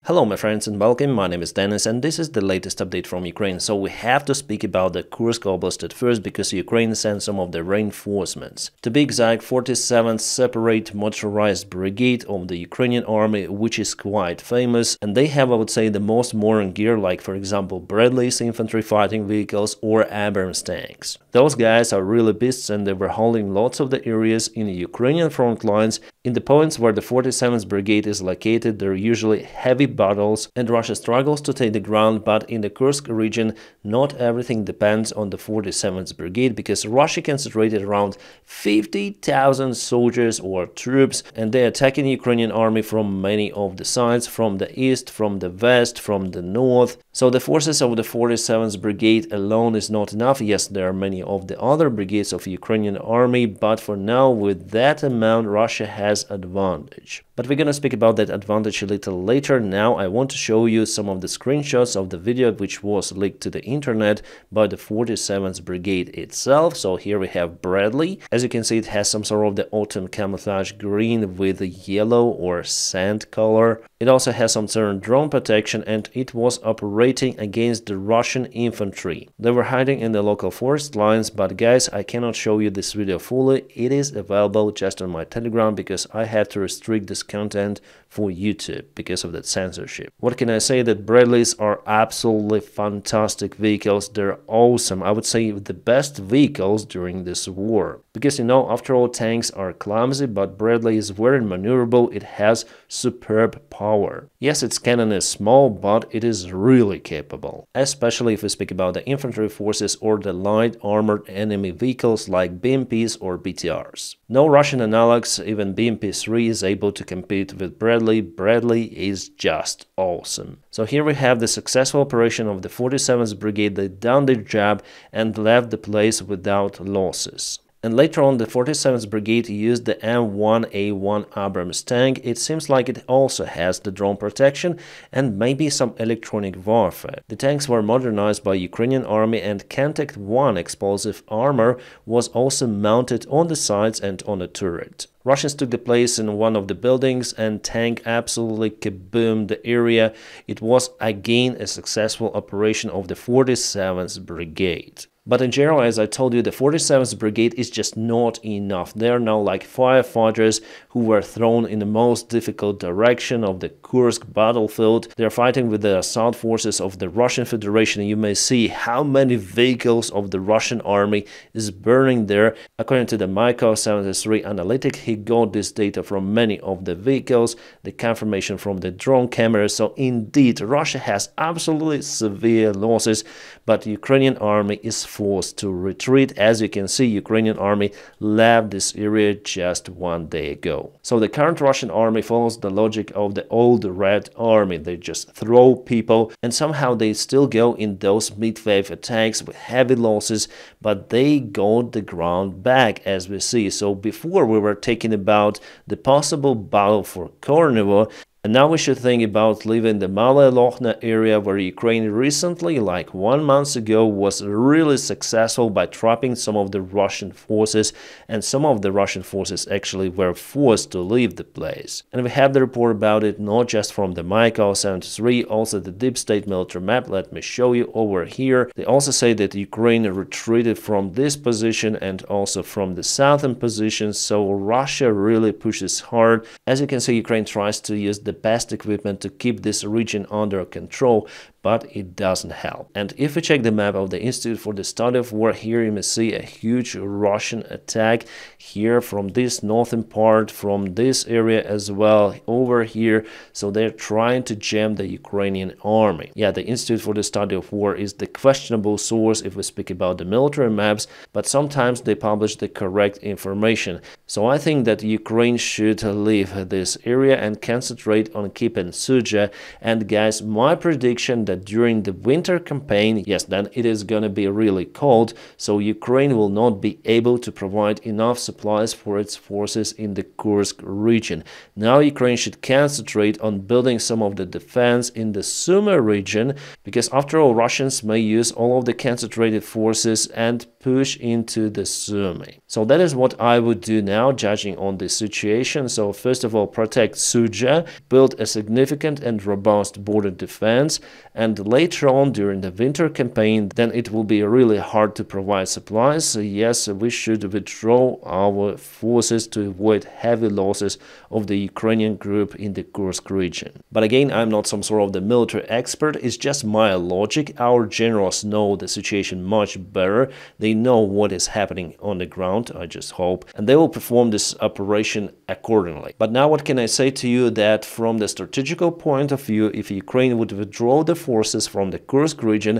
Hello my friends and welcome, my name is Dennis and this is the latest update from Ukraine. So we have to speak about the Kursk Oblast at first because Ukraine sent some of the reinforcements. To be exact, 47th Separate Motorized Brigade of the Ukrainian army, which is quite famous, and they have, I would say, the most modern gear, like for example Bradley's infantry fighting vehicles or Abrams tanks. Those guys are really beasts and they were holding lots of the areas in the Ukrainian front lines. In the points where the 47th Brigade is located, there are usually heavy battles and Russia struggles to take the ground, but in the Kursk region not everything depends on the 47th Brigade because Russia concentrated around 50,000 soldiers or troops and they attack the Ukrainian army from many of the sides, from the east, from the west, from the north. So the forces of the 47th Brigade alone is not enough. Yes, there are many of the other brigades of Ukrainian army, but for now with that amount Russia has advantage. But we're gonna speak about that advantage a little later. Now I want to show you some of the screenshots of the video which was leaked to the internet by the 47th Brigade itself. So here we have Bradley. As you can see, it has some sort of the autumn camouflage green with a yellow or sand color. It also has some certain drone protection and it was operating against the Russian infantry. They were hiding in the local forest lines, but guys, I cannot show you this video fully. It is available just on my Telegram because I had to restrict this content for YouTube because of that censorship. What can I say? That Bradleys are absolutely fantastic vehicles. They're awesome. I would say the best vehicles during this war. Because you know, after all, tanks are clumsy, but Bradley is very maneuverable. It has superb power. Yes, its cannon is small, but it is really capable. Especially if we speak about the infantry forces or the light armored enemy vehicles like BMPs or BTRs. No Russian analogs, even BMP-3 is able to compete with Bradley. Bradley is just awesome. So here we have the successful operation of the 47th Brigade. They done their job and left the place without losses. And later on, the 47th Brigade used the M1A1 Abrams tank. It seems like it also has the drone protection and maybe some electronic warfare. The tanks were modernized by Ukrainian army and Contact 1 explosive armor was also mounted on the sides and on a turret. Russians took the place in one of the buildings and tank absolutely kaboomed the area. It was again a successful operation of the 47th Brigade. But in general, as I told you, the 47th Brigade is just not enough. They are now like firefighters who were thrown in the most difficult direction of the Kursk battlefield. They are fighting with the assault forces of the Russian Federation. You may see how many vehicles of the Russian army is burning there. According to the Miko 73 analytic, he got this data from many of the vehicles, the confirmation from the drone cameras. So indeed, Russia has absolutely severe losses, but the Ukrainian army is forced to retreat. As you can see, Ukrainian army left this area just one day ago. So the current Russian army follows the logic of the old Red Army. They just throw people and somehow they still go in those mid-wave attacks with heavy losses, but they got the ground back, as we see. So before we were talking about the possible battle for Kornevo, and now we should think about leaving the Malaya Lochna area where Ukraine recently, like 1 month ago, was really successful by trapping some of the Russian forces, and some of the Russian forces actually were forced to leave the place. And we have the report about it not just from the Miko 73, also the Deep State military map. Let me show you over here. They also say that Ukraine retreated from this position and also from the southern position, so Russia really pushes hard. As you can see, Ukraine tries to use the best equipment to keep this region under control, but it doesn't help. And if we check the map of the Institute for the Study of War, here you may see a huge Russian attack here from this northern part, from this area as well, over here. So they're trying to jam the Ukrainian army. Yeah, the Institute for the Study of War is the questionable source if we speak about the military maps, but sometimes they publish the correct information. So I think that Ukraine should leave this area and concentrate on keeping Suja. And guys, my prediction that during the winter campaign, yes, then it is gonna be really cold, so Ukraine will not be able to provide enough supplies for its forces in the Kursk region. Now Ukraine should concentrate on building some of the defense in the Sumy region, because after all, Russians may use all of the concentrated forces and push into the Sumy. So that is what I would do now, judging on the situation. So first of all, protect Suja, build a significant and robust border defense, and later on during the winter campaign, then it will be really hard to provide supplies. So yes, we should withdraw our forces to avoid heavy losses of the Ukrainian group in the Kursk region. But again, I'm not some sort of the military expert, it's just my logic. Our generals know the situation much better, they know what is happening on the ground, I just hope, and they will perform this operation accordingly. But now what can I say to you, that from the strategical point of view, if Ukraine would withdraw the forces from the Kursk region,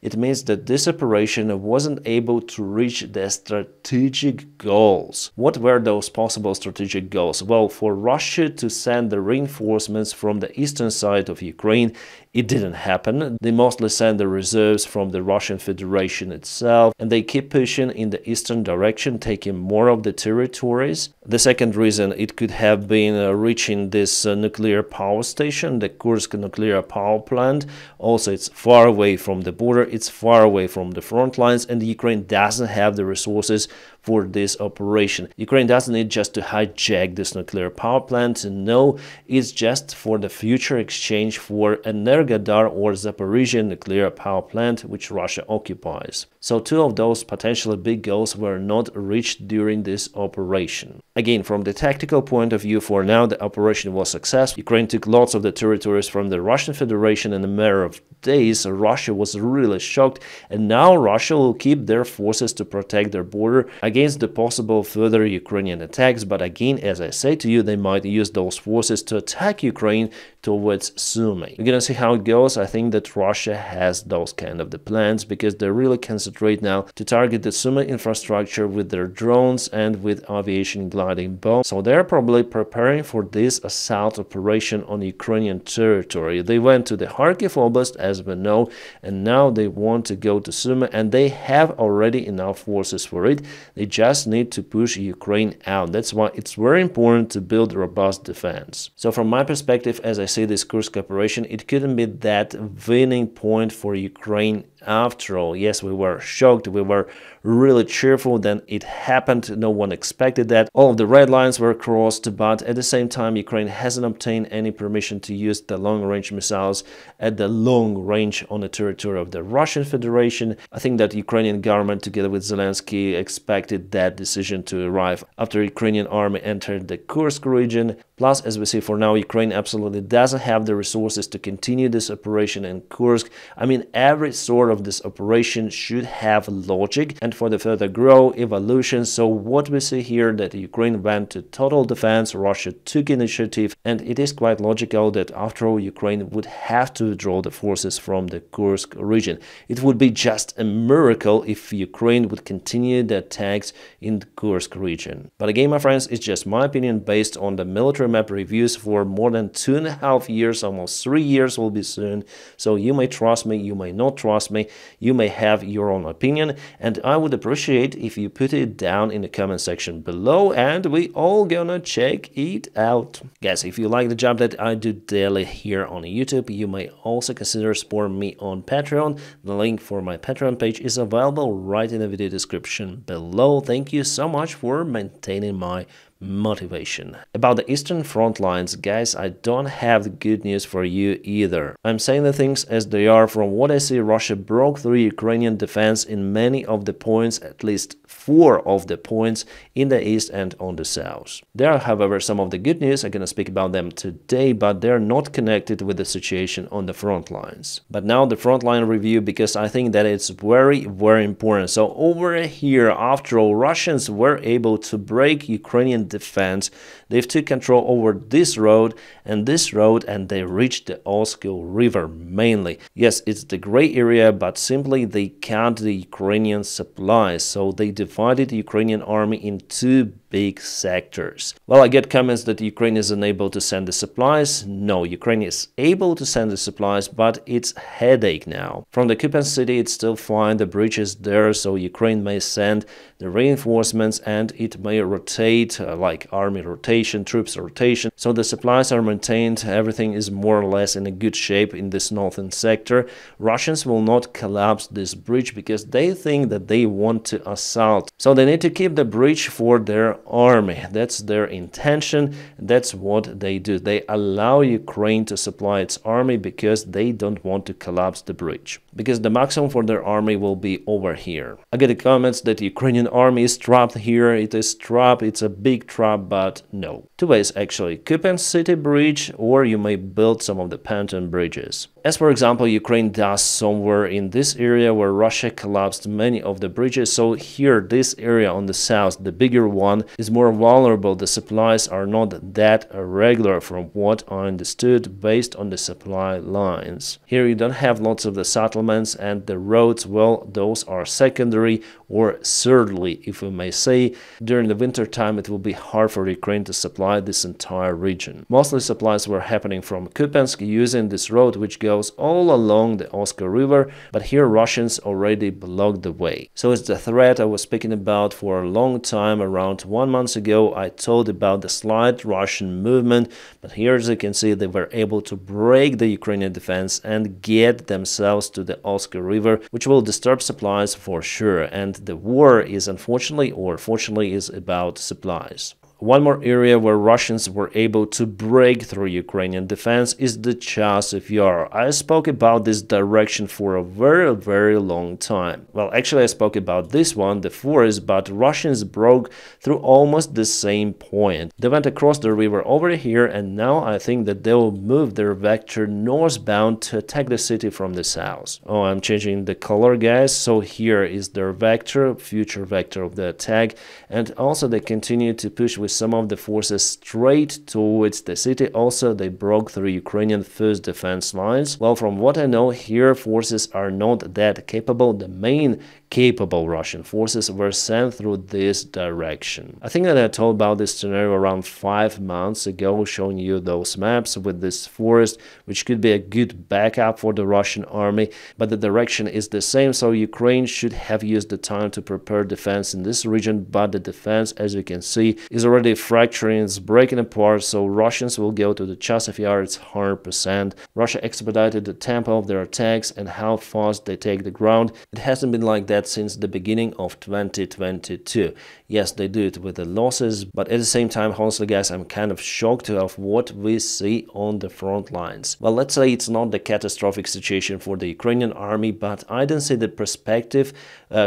it means that this operation wasn't able to reach the strategic goals. What were those possible strategic goals? Well, for Russia to send the reinforcements from the eastern side of Ukraine, it didn't happen. They mostly send the reserves from the Russian Federation itself, and they keep pushing in the eastern direction, taking more of the territories. The second reason, it could have been reaching this nuclear power station, the Kursk nuclear power plant. Also, it's far away from the border, it's far away from the front lines, and Ukraine doesn't have the resources for this operation. Ukraine doesn't need just to hijack this nuclear power plant. No, it's just for the future exchange for Energodar or Zaporizhia nuclear power plant, which Russia occupies. So two of those potentially big goals were not reached during this operation. Again, from the tactical point of view, for now the operation was successful. Ukraine took lots of the territories from the Russian Federation in a matter of days. Russia was really shocked, and now Russia will keep their forces to protect their border against the possible further Ukrainian attacks. But again, as I say to you, they might use those forces to attack Ukraine towards Sumy. We're gonna see how it goes. I think that Russia has those kind of the plans, because they really concentrate now to target the Sumy infrastructure with their drones and with aviation gliding bombs. So they're probably preparing for this assault operation on Ukrainian territory. They went to the Kharkiv Oblast, as we know, and now they want to go to Sumy, and they have already enough forces for it. They just need to push Ukraine out. That's why it's very important to build robust defense. So from my perspective, as I see this Kursk operation, it couldn't be that winning point for Ukraine after all. Yes, we were shocked, we were really cheerful, then it happened, no one expected that. All of the red lines were crossed, but at the same time Ukraine hasn't obtained any permission to use the long-range missiles at the long range on the territory of the Russian Federation. I think that Ukrainian government together with Zelensky expected that decision to arrive after Ukrainian army entered the Kursk region. Plus, as we see, for now Ukraine absolutely doesn't have the resources to continue this operation in Kursk. I mean, every sort of this operation should have logic and for the further growth, evolution. So what we see here, that Ukraine went to total defense, Russia took initiative, and it is quite logical that after all Ukraine would have to withdraw the forces from the Kursk region. It would be just a miracle if Ukraine would continue the attacks in the Kursk region. But again, my friends, it's just my opinion based on the military map reviews for more than 2.5 years, almost 3 years will be soon. So you may trust me, you may not trust me, you may have your own opinion, and I would appreciate if you put it down in the comment section below, and we all gonna check it out. Guys, if you like the job that I do daily here on YouTube, you may also consider supporting me on Patreon. The link for my Patreon page is available right in the video description below. Thank you so much for maintaining my motivation. About the Eastern front lines, guys, I don't have good news for you either. I'm saying the things as they are. From what I see, Russia broke through Ukrainian defense in many of the points, at least 4 of the points in the east and on the south. There are, however, some of the good news. I'm gonna speak about them today, but they're not connected with the situation on the front lines. But now the front line review, because I think that it's very, very important. So over here, after all, Russians were able to break Ukrainian defense. They've took control over this road, and they reached the Oskil River mainly. Yes, it's the gray area, but simply they can't the Ukrainian supplies, so they divided the Ukrainian army in 2 big sectors. Well, I get comments that Ukraine is unable to send the supplies. No, Ukraine is able to send the supplies, but it's headache now. From the Kupiansk city, it's still fine, the bridge is there, so Ukraine may send the reinforcements and it may rotate, like army rotation, troops rotation. So the supplies are maintained, everything is more or less in a good shape in this northern sector. Russians will not collapse this bridge because they think that they want to assault. So they need to keep the bridge for their army. That's their intention. That's what they do. They allow Ukraine to supply its army because they don't want to collapse the bridge. Because the maximum for their army will be over here. I get the comments that the Ukrainian army is trapped here. It is trapped. It's a big trap, but no. Two ways actually. Kupiansk City Bridge, or you may build some of the pontoon bridges. As for example, Ukraine does somewhere in this area where Russia collapsed many of the bridges. So here, this area on the south, the bigger one, is more vulnerable. The supplies are not that regular from what I understood based on the supply lines. Here you don't have lots of the settlements, and the roads, well, those are secondary or thirdly, if we may say. During the winter time, it will be hard for Ukraine to supply this entire region. Mostly supplies were happening from Kupiansk using this road, which goes all along the Oskar River, but here Russians already blocked the way. So it's the threat I was speaking about for a long time. Around 1 month ago, I told about the slight Russian movement, but here, as you can see, they were able to break the Ukrainian defense and get themselves to the Oskar River, which will disturb supplies for sure. And the war is unfortunately or fortunately is about supplies. One more area where Russians were able to break through Ukrainian defense is the Chasiv Yar. I spoke about this direction for a very long time. Well, actually I spoke about this one, the forest, but Russians broke through almost the same point. They went across the river over here, and now I think that they will move their vector northbound to attack the city from the south. Oh, I'm changing the color, guys. So here is their vector, future vector of the attack, and also they continue to push with some of the forces straight towards the city. Also, they broke through Ukrainian first defense lines. Well, from what I know, here forces are not that capable. The main capable Russian forces were sent through this direction. I think that I told about this scenario around 5 months ago, showing you those maps with this forest, which could be a good backup for the Russian army, but the direction is the same, so Ukraine should have used the time to prepare defense in this region, but the defense, as you can see, is already fracturing, it's breaking apart, so Russians will go to the Chasiv Yar, it's 100%. Russia expedited the tempo of their attacks and how fast they take the ground. It hasn't been like that since the beginning of 2022. Yes, they do it with the losses, but at the same time, honestly guys, I'm kind of shocked of what we see on the front lines. Well, let's say it's not the catastrophic situation for the Ukrainian army, but I don't see the perspective,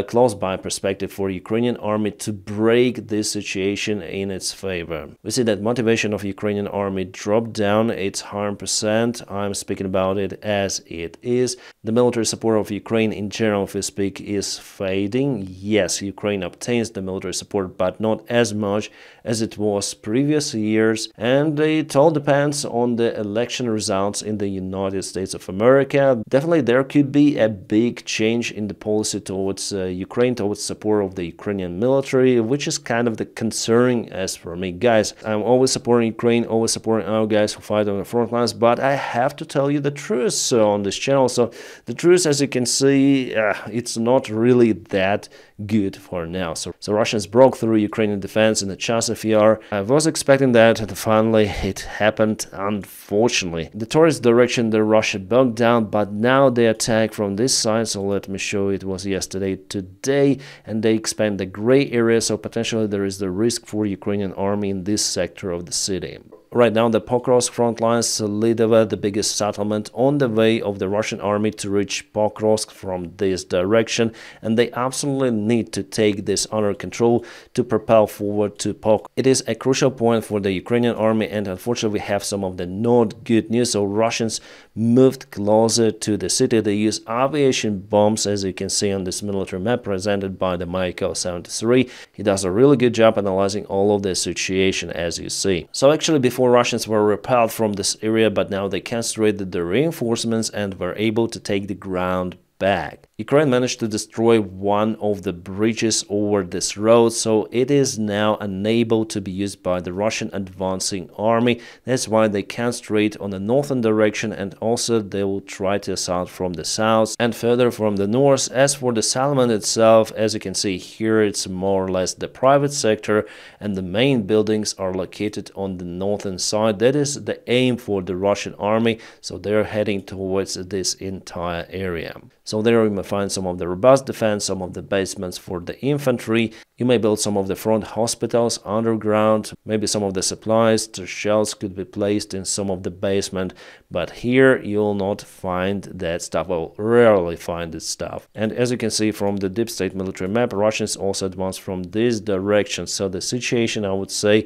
close by perspective for Ukrainian army to break this situation in its favor. We see that motivation of Ukrainian army dropped down, it's 100%. I'm speaking about it as it is. The military support of Ukraine in general, if we speak, is fading. Yes, Ukraine obtains the military support, but not as much as it was previous years, and it all depends on the election results in the United States of America. Definitely there could be a big change in the policy towards Ukraine, towards support of the Ukrainian military, which is kind of the concerning as for me. Guys, I'm always supporting Ukraine, always supporting our guys who fight on the front lines, but I have to tell you the truth on this channel. So the truth, as you can see, it's not really that good for now. So Russians broke through Ukrainian defense in the Chasiv Yar. I was expecting that, and finally it happened, unfortunately. The tourist direction the Russia bogged down, but now they attack from this side, so let me show you. It was yesterday, today, and they expand the gray area, so potentially there is the risk for Ukrainian army in this sector of the city. Right now, the Pokrovsk front lines, Davydov, the biggest settlement on the way of the Russian army to reach Pokrovsk from this direction, and they absolutely need to take this under control to propel forward to Pokrovsk. It is a crucial point for the Ukrainian army, and unfortunately we have some of the not good news. So Russians moved closer to the city. They use aviation bombs, as you can see on this military map presented by the Michael 73. He does a really good job analyzing all of the situation, as you see. So actually, before Russians were repelled from this area, but now they concentrated the reinforcements and were able to take the ground back. Ukraine managed to destroy one of the bridges over this road, so it is now unable to be used by the Russian advancing army. That's why they concentrate on the northern direction, and also they will try to assault from the south and further from the north. As for the settlement itself, as you can see here, it's more or less the private sector, and the main buildings are located on the northern side. That is the aim for the Russian army, so they're heading towards this entire area. So there you may find some of the robust defense, some of the basements for the infantry. You may build some of the front hospitals underground, maybe some of the supplies, the shells could be placed in some of the basement, but here you'll not find that stuff, well, rarely find this stuff. And as you can see from the deep state military map, Russians also advance from this direction, so the situation, I would say,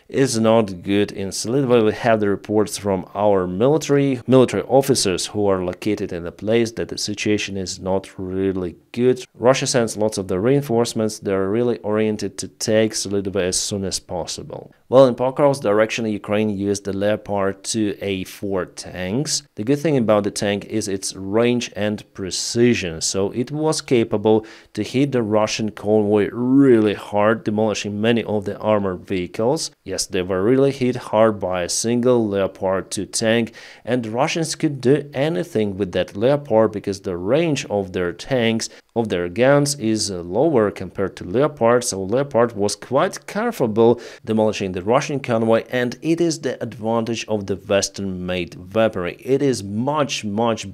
is not good in Selidova. We have the reports from our military officers who are located in the place that the situation is not really good. Russia sends lots of the reinforcements. They're really oriented to take Selidova as soon as possible. Well, in Pokrovsk direction, Ukraine used the Leopard 2A4 tanks. The good thing about the tank is its range and precision, so it was capable to hit the Russian convoy really hard, demolishing many of the armored vehicles. Yes, they were really hit hard by a single Leopard 2 tank, and the Russians could do anything with that Leopard because the range of their tanks, of their guns, is lower compared to Leopard, so Leopard was quite capable demolishing the Russian convoy, and it is the advantage of the Western-made weaponry. It is much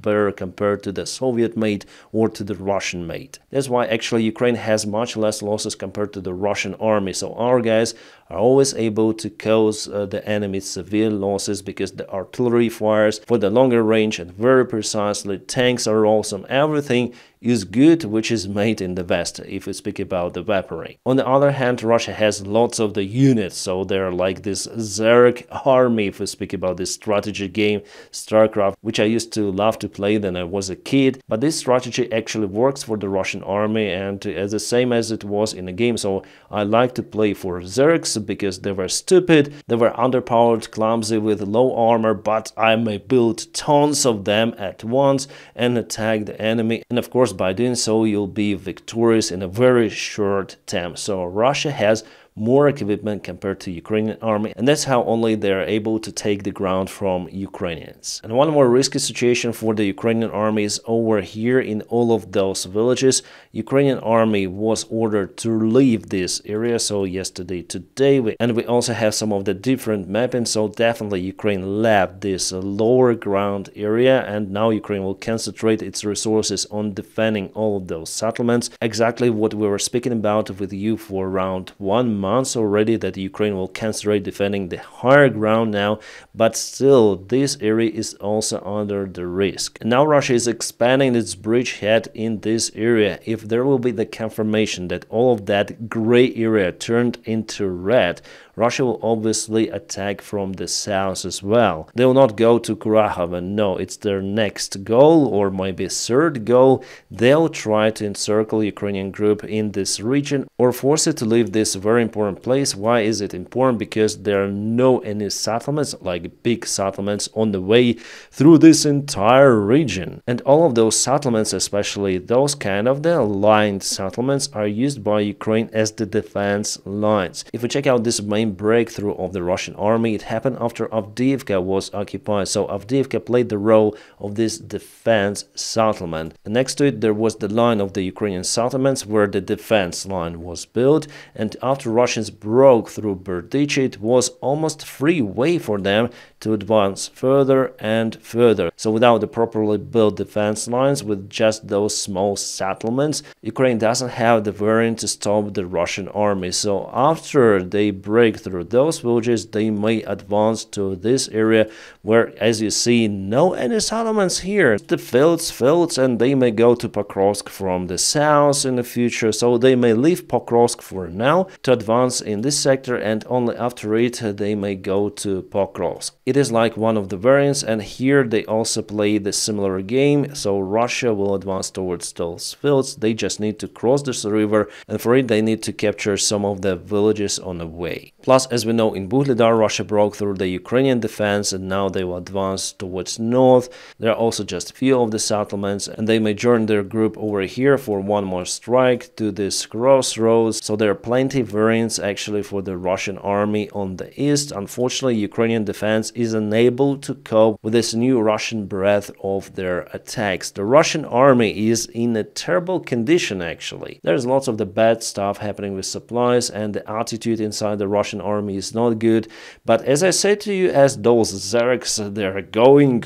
better compared to the Soviet-made or to the Russian-made. That's why actually Ukraine has much less losses compared to the Russian army, so our guys are always able to cause the enemy severe losses because the artillery fires for the longer range and very precisely. Tanks are awesome. Everything is good which is made in the West, if we speak about the weaponry. On the other hand, Russia has lots of the units, so they're like this Zerg army, if we speak about this strategy game, StarCraft, which I used to love to play when I was a kid. But this strategy actually works for the Russian army and as the same as it was in the game, so I like to play for Zergs because they were stupid, they were underpowered, clumsy, with low armor, but I may build tons of them at once and attack the enemy, and of course by doing so you'll be victorious in a very short time. So Russia has more equipment compared to Ukrainian army, and that's how only they are able to take the ground from Ukrainians. And one more risky situation for the Ukrainian army is over here in all of those villages. Ukrainian army was ordered to leave this area, so yesterday, today, we also have some of the different mapping, so definitely Ukraine left this lower ground area, and now Ukraine will concentrate its resources on defending all of those settlements. Exactly what we were speaking about with you for around 1 month already, that Ukraine will concentrate defending the higher ground now, but still this area is also under the risk. And now Russia is expanding its bridgehead in this area. If there will be the confirmation that all of that gray area turned into red, Russia will obviously attack from the south as well. They will not go to Kurakhove, no, it's their next goal, or maybe third goal. They'll try to encircle Ukrainian group in this region or force it to leave this very important place. Why is it important? Because there are no any settlements, like big settlements, on the way through this entire region. And all of those settlements, especially those kind of the lined settlements, are used by Ukraine as the defense lines. If we check out this main breakthrough of the Russian army, it happened after Avdiivka was occupied. So Avdiivka played the role of this defense settlement. And next to it there was the line of the Ukrainian settlements where the defense line was built, and after Russians broke through Berdichi, it was almost free way for them to advance further and further. So without the properly built defense lines, with just those small settlements, Ukraine doesn't have the variant to stop the Russian army. So after they break through those villages, they may advance to this area where, as you see, no any settlements here. The fields, and they may go to Pokrovsk from the south in the future. So they may leave Pokrovsk for now to advance in this sector, and only after it they may go to Pokrovsk. It is like one of the variants, and here they also play the similar game. So Russia will advance towards those fields. They just need to cross this river, and for it they need to capture some of the villages on the way. Plus, as we know, in Buhledar, Russia broke through the Ukrainian defense, and now they will advance towards north. There are also just a few of the settlements, and they may join their group over here for one more strike to this crossroads. So there are plenty of variants actually for the Russian army on the east. Unfortunately, Ukrainian defense is unable to cope with this new Russian breath of their attacks. The Russian army is in a terrible condition, actually. There's lots of the bad stuff happening with supplies, and the attitude inside the Russian army is not good. But as I said to you, as those Zergs, they're going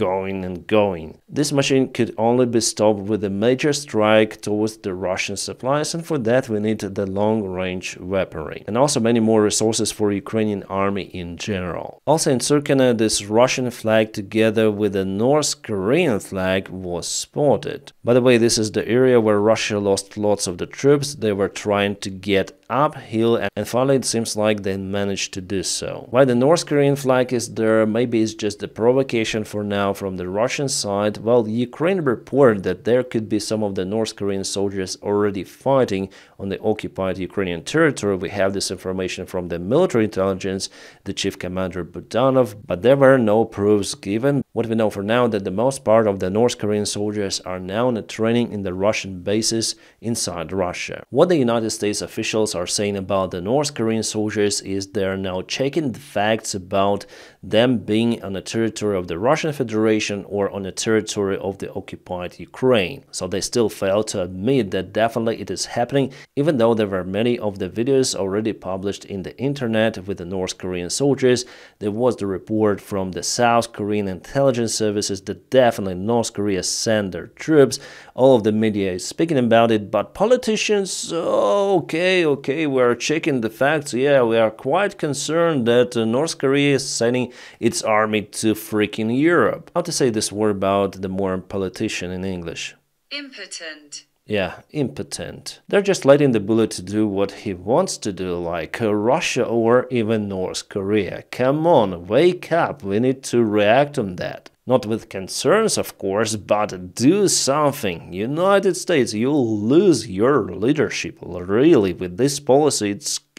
and going. This machine could only be stopped with a major strike towards the Russian supplies, and for that we need the long-range weaponry. And also many more resources for Ukrainian army in general. Also in Surkana, this Russian flag together with the North Korean flag was spotted. By the way, this is the area where Russia lost lots of the troops. They were trying to get uphill, and finally it seems like they managed to do so. Why the North Korean flag is there, maybe it's just a provocation for now from the Russian side. Well, Ukraine reported that there could be some of the North Korean soldiers already fighting on the occupied Ukrainian territory. We have this information from the military intelligence, the chief commander Budanov, but there were no proofs given. What we know for now that the most part of the North Korean soldiers are now in training in the Russian bases inside Russia. What the United States officials are saying about the North Korean soldiers is they are now checking the facts about them being on the territory of the Russian Federation or on the territory of the occupied Ukraine. So they still fail to admit that definitely it is happening, even though there were many of the videos already published in the internet with the North Korean soldiers. There was the report from the South Korean intelligence services that definitely North Korea sent their troops. All of the media is speaking about it, but politicians, okay, we're checking the facts. Yeah, we are quite concerned that North Korea is sending its army to freaking Europe. How to say this word about the more politician in English? Impotent. Yeah, impotent. They're just letting the bullet to do what he wants to do, like Russia or even North Korea. Come on, wake up, we need to react on that. Not with concerns, of course, but do something. United States, you'll lose your leadership. Really, with this policy,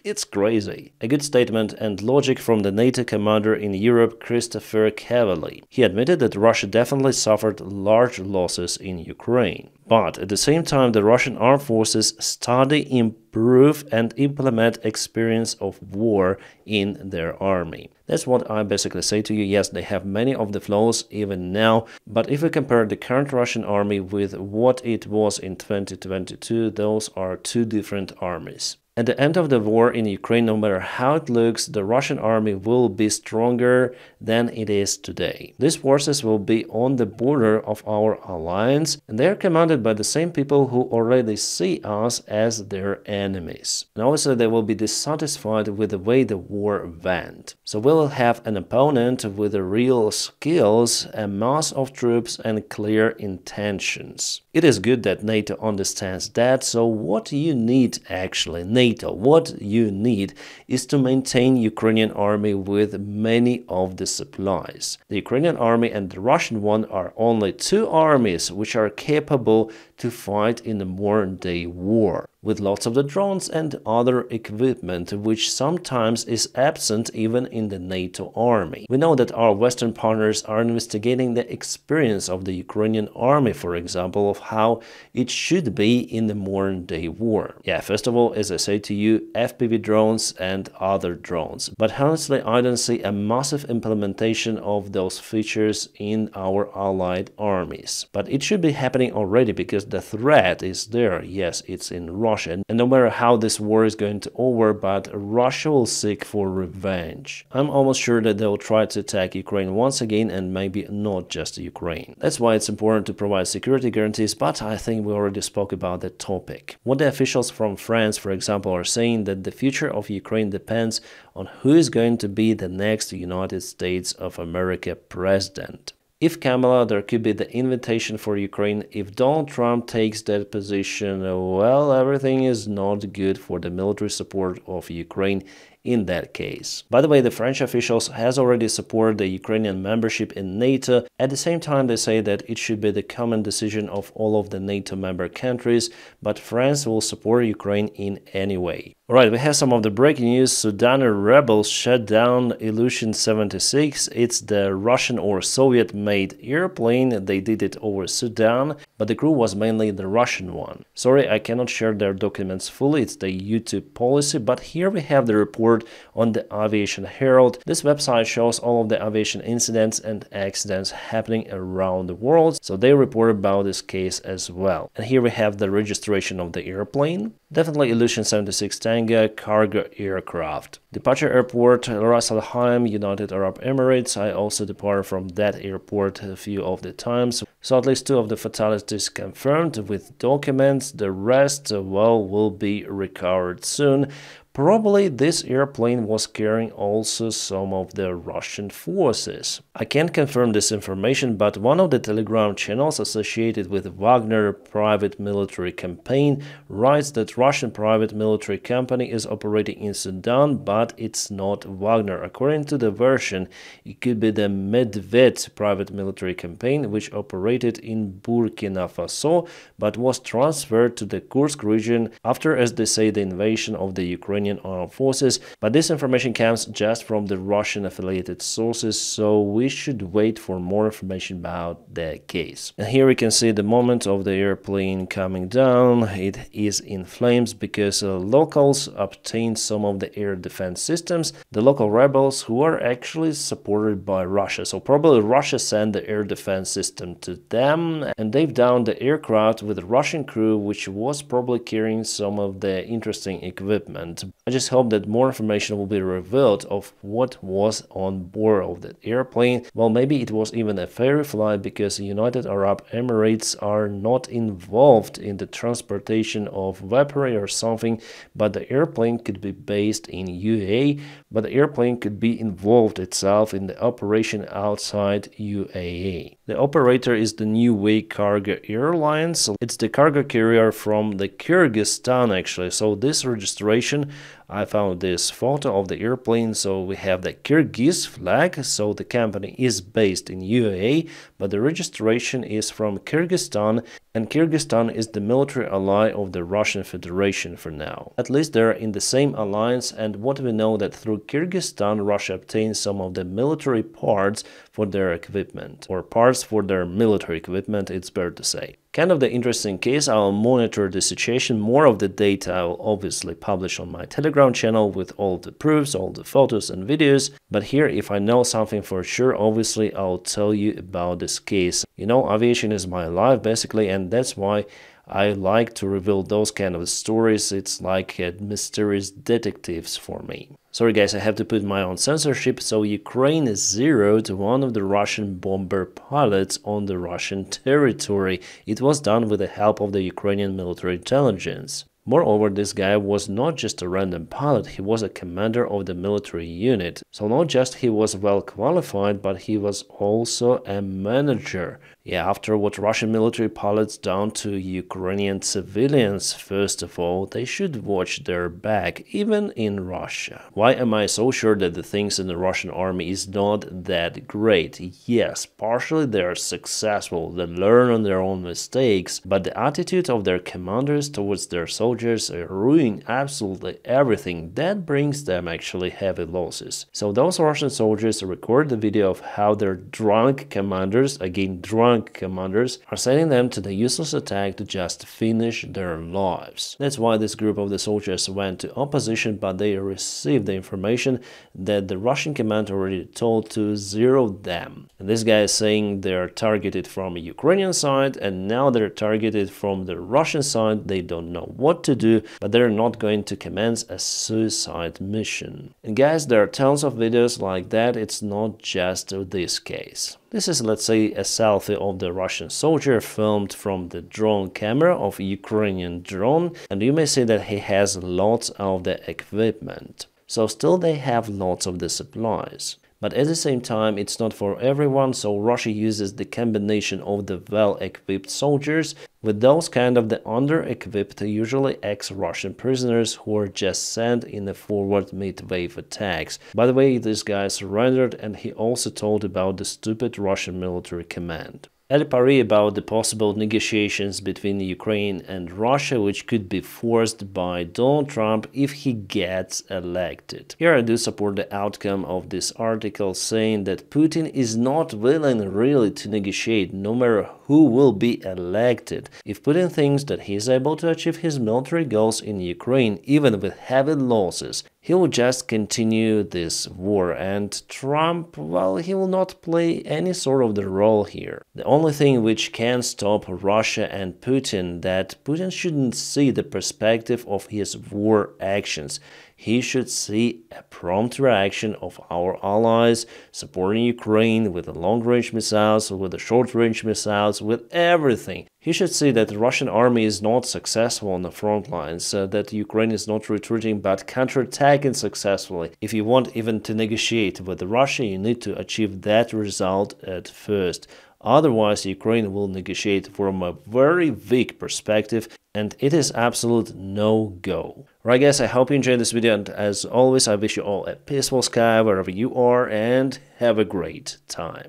it's crazy. A good statement and logic from the NATO commander in Europe, Christopher Cavalli. He admitted that Russia definitely suffered large losses in Ukraine. But at the same time, the Russian armed forces study, improve and implement experience of war in their army. That's what I basically say to you. Yes, they have many of the flaws even now, but if we compare the current Russian army with what it was in 2022, those are two different armies. At the end of the war in Ukraine, no matter how it looks, the Russian army will be stronger than it is today. These forces will be on the border of our alliance, and they are commanded by the same people who already see us as their enemies. And obviously they will be dissatisfied with the way the war went. So we will have an opponent with real skills, a mass of troops and clear intentions. It is good that NATO understands that, so what you need actually, NATO, what you need is to maintain Ukrainian army with many of the supplies. The Ukrainian army and the Russian one are only two armies which are capable to fight in the modern day war, with lots of the drones and other equipment which sometimes is absent even in the NATO army. We know that our Western partners are investigating the experience of the Ukrainian army, for example, of how it should be in the modern day war. Yeah, first of all, as I say to you, FPV drones and other drones. But honestly, I don't see a massive implementation of those features in our allied armies. But it should be happening already because the threat is there. Yes, it's in Russia. And no matter how this war is going to over, but Russia will seek for revenge. I'm almost sure that they will try to attack Ukraine once again, and maybe not just Ukraine. That's why it's important to provide security guarantees, but I think we already spoke about that topic. What the officials from France, for example, are saying that the future of Ukraine depends on who is going to be the next United States of America president. If Kamala, there could be the invitation for Ukraine. If Donald Trump takes that position, well, everything is not good for the military support of Ukraine in that case. By the way, the French officials has already supported the Ukrainian membership in NATO. At the same time, they say that it should be the common decision of all of the NATO member countries, but France will support Ukraine in any way. Alright, we have some of the breaking news. Sudan rebels shut down Ilyushin 76. It's the Russian or Soviet-made airplane. They did it over Sudan, but the crew was mainly the Russian one. Sorry, I cannot share their documents fully. It's the YouTube policy, but here we have the report report on the Aviation Herald. This website shows all of the aviation incidents and accidents happening around the world, so they report about this case as well. And here we have the registration of the airplane. Definitely Illusion 76 Tanga cargo aircraft. Departure airport Ras Al Khaimah, United Arab Emirates. I also departed from that airport a few of the times. So at least 2 of the fatalities confirmed with documents. The rest, well, will be recovered soon. Probably this airplane was carrying also some of the Russian forces. I can't confirm this information, but one of the Telegram channels associated with Wagner private military campaign writes that Russian private military company is operating in Sudan, but it's not Wagner. According to the version, it could be the Medved private military campaign, which operated in Burkina Faso, but was transferred to the Kursk region after, as they say, the invasion of the Ukrainian armed forces. But this information comes just from the Russian affiliated sources, so we should wait for more information about the case. And here we can see the moment of the airplane coming down. It is in flames because locals obtained some of the air defense systems, the local rebels who are actually supported by Russia. So probably Russia sent the air defense system to them, and they've downed the aircraft with a Russian crew, which was probably carrying some of the interesting equipment. I just hope that more information will be revealed of what was on board of that airplane. Well, maybe it was even a ferry flight, because United Arab Emirates are not involved in the transportation of weaponry or something, but the airplane could be based in UAE, but the airplane could be involved itself in the operation outside UAE. The operator is the new Way Cargo Airlines. It's the cargo carrier from the Kyrgyzstan actually. So this registration, I found this photo of the airplane, so we have the Kyrgyz flag, so the company is based in UAE, but the registration is from Kyrgyzstan, and Kyrgyzstan is the military ally of the Russian Federation for now. At least they're in the same alliance, and what we know that through Kyrgyzstan, Russia obtained some of the military parts for their equipment, or parts for their military equipment, it's better to say. Kind of the interesting case. I'll monitor the situation. More of the data I will obviously publish on my Telegram channel with all the proofs, all the photos and videos. But here, if I know something for sure, obviously I'll tell you about this case. You know, aviation is my life basically, and that's why I like to reveal those kind of stories. It's like mysterious detectives for me. Sorry guys, I have to put my own censorship. So Ukraine zeroed one of the Russian bomber pilots on the Russian territory. It was done with the help of the Ukrainian military intelligence. Moreover, this guy was not just a random pilot, he was a commander of the military unit. So not just he was well qualified, but he was also a manager. Yeah, after what Russian military pilots done to Ukrainian civilians, first of all, they should watch their back, even in Russia. Why am I so sure that the things in the Russian army is not that great? Yes, partially they are successful, they learn on their own mistakes, but the attitude of their commanders towards their soldiers ruin absolutely everything. That brings them actually heavy losses. So those Russian soldiers record the video of how their drunk commanders, again drunk commanders, are sending them to the useless attack to just finish their lives. That's why this group of the soldiers went to opposition, but they received the information that the Russian command already told to zero them. And this guy is saying they're targeted from the Ukrainian side, and now they're targeted from the Russian side. They don't know what to do, but they're not going to commence a suicide mission. And guys, there are tons of videos like that. It's not just this case. This is, let's say, a selfie of the Russian soldier filmed from the drone camera of a Ukrainian drone, and you may see that he has lots of the equipment. So still they have lots of the supplies. But at the same time, it's not for everyone, so Russia uses the combination of the well-equipped soldiers with those kind of the under-equipped, usually ex-Russian prisoners who are just sent in the forward mid-wave attacks. By the way, this guy surrendered, and he also told about the stupid Russian military command. At a parry about the possible negotiations between Ukraine and Russia, which could be forced by Donald Trump if he gets elected. Here I do support the outcome of this article, saying that Putin is not willing really to negotiate no matter who will be elected. If Putin thinks that he is able to achieve his military goals in Ukraine, even with heavy losses, he will just continue this war, and Trump, well, he will not play any sort of the role here. The only thing which can stop Russia and Putin, that Putin shouldn't see the perspective of his war actions. He should see a prompt reaction of our allies supporting Ukraine with the long-range missiles, with the short-range missiles, with everything. He should see that the Russian army is not successful on the front lines, that Ukraine is not retreating but counterattacking successfully. If you want even to negotiate with Russia, you need to achieve that result at first. Otherwise, Ukraine will negotiate from a very weak perspective, and it is absolute no-go. Right guys, I hope you enjoyed this video, and as always, I wish you all a peaceful sky wherever you are, and have a great time.